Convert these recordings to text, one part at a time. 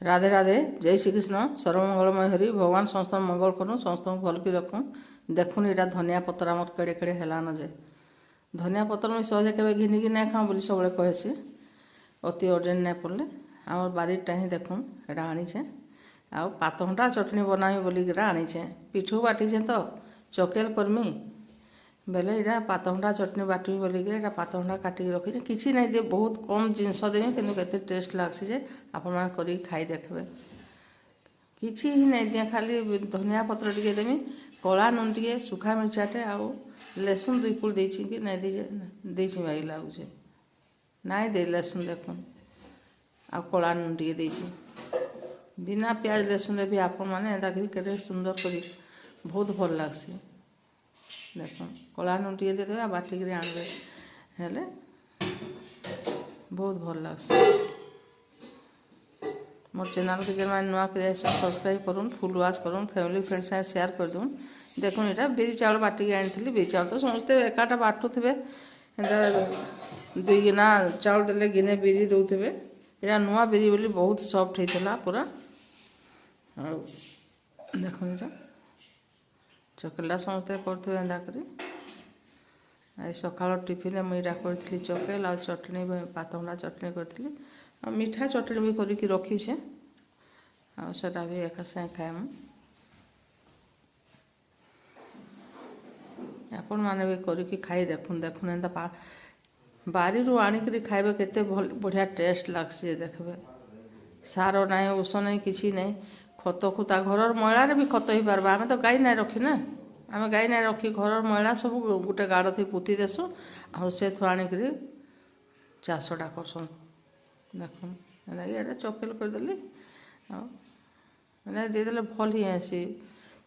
राधे राधे जय श्री कृष्ण सर्वमंगलमय हरि भगवान समस्त मंगल करूँ समस्त भल की रखूँ। देखुन यहाँ धनिया पतर आम केड़े केड़े हेलान जे धनिया पतर मुझे सहजे के घिनिकी ना खाऊँ बोली सब कहसी अति अर्जेंट ना पड़े आम बारीटा ही देखुन यहाँ आनीचे आउ पातघंटा चटनी बनामी बोलिक आनीचे पिठू बाटीचे तो चकेल करमी बेले यहाँ पातघंटा चटनी बाटी बोलिक पातघंटा काटिक रखी किसी नहीं दिए बहुत कम जिनस देवी कि केते टेस्ट लगसी जे आपण मैंने कर खाई देखबे किसी ही नहीं दिए खाली धनिया पत्र टे देमी कला नुन टे सुखा मिर्चाटे आउ लहसुन 2 कूड़ देछि कि नहीं देछि भाई लगुचे नाई दे लहसुन देखुन आ कला नुन टे देछि बिना प्याज लहसुन भी आपण मैंने एंता के सुंदर कर बहुत भल लगसी देखो कला नुन टे देदेवे बाटिक आनबे हेले बहुत भल लगसी मोर चैनल के जब नुआ कर सब्सक्राइब करूँ फुल वाच करूँ फैमिली फ्रेंड साथ शेयर कर दूँ देखो यहाँ बिरी चाउल बाटिक आनी बिरी चाउल तो समस्ते एकाटा बाटुवे 2 गिना चाउल देले गिने बिरी दौथे यहाँ नुआ बिरी बोली बहुत सॉफ्ट होता पूरा देखो यहाँ चकेलटा समस्ते करें एंता कर सकाल टिफिन मुझा करी चकेल आ चटनी पातघंटा चटनी करी आ मीठा चटनी भी करके रखीचे आटा भी एक साथ खाएम आपण मैंने भी करके खाई देखुन देखुन एंता बारी आनिक खाइबे केते बढ़िया टेस्ट लगसी देखबे सार ना ओष नहीं किसी नहीं खत खुता घर मैला भी खत हो पार्बा आम तो गाई ना रखी ना आम गाई ना रखी घर मैला सब गोटे गाड़ थी पुती देसु आ से आनिक चाषटा करसन देखुन ये चकेल करदेली देदेले भल ही आसी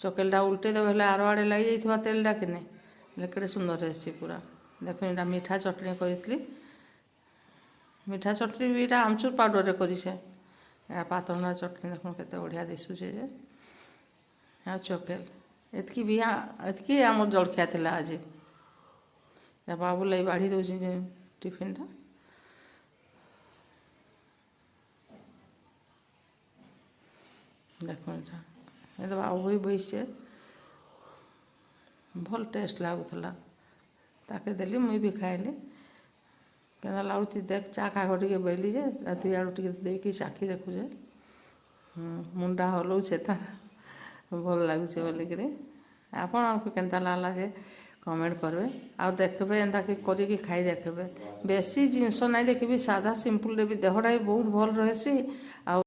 चकेलटा उल्टे देवे आर आड़े लगी जाइए तेलटा कि नहीं केड़े सुंदर आसी पूरा देख यहाँ मीठा चटनी करी मीठा चटनी भी यहाँ आमचूर पाउडर करें पातघंटा चटनी देख के बढ़िया दिशुचे हाँ चकेल एतकी भी एतकी आम जलखिया था आज बाबू लगे बाढ़ी दूसरी टिफिनटा देखो ये तो बाबू भी बहीसे भल टेस्ट लगुला ताके देली मुई भी खाइली क्या लगुच देख चा खा टे बैली जे राति आड़ टे देखी चाखी देखुचे मुंडा हलौचे तार भल लगुचे बोलिक आपण आमको केन्ता लागला जे कमेंट करबे आ देखबे एंता कि खाई देखबे बेसी जिनस नहीं देखबी सादा सिंपल भी देहटा भी बहुत भल रही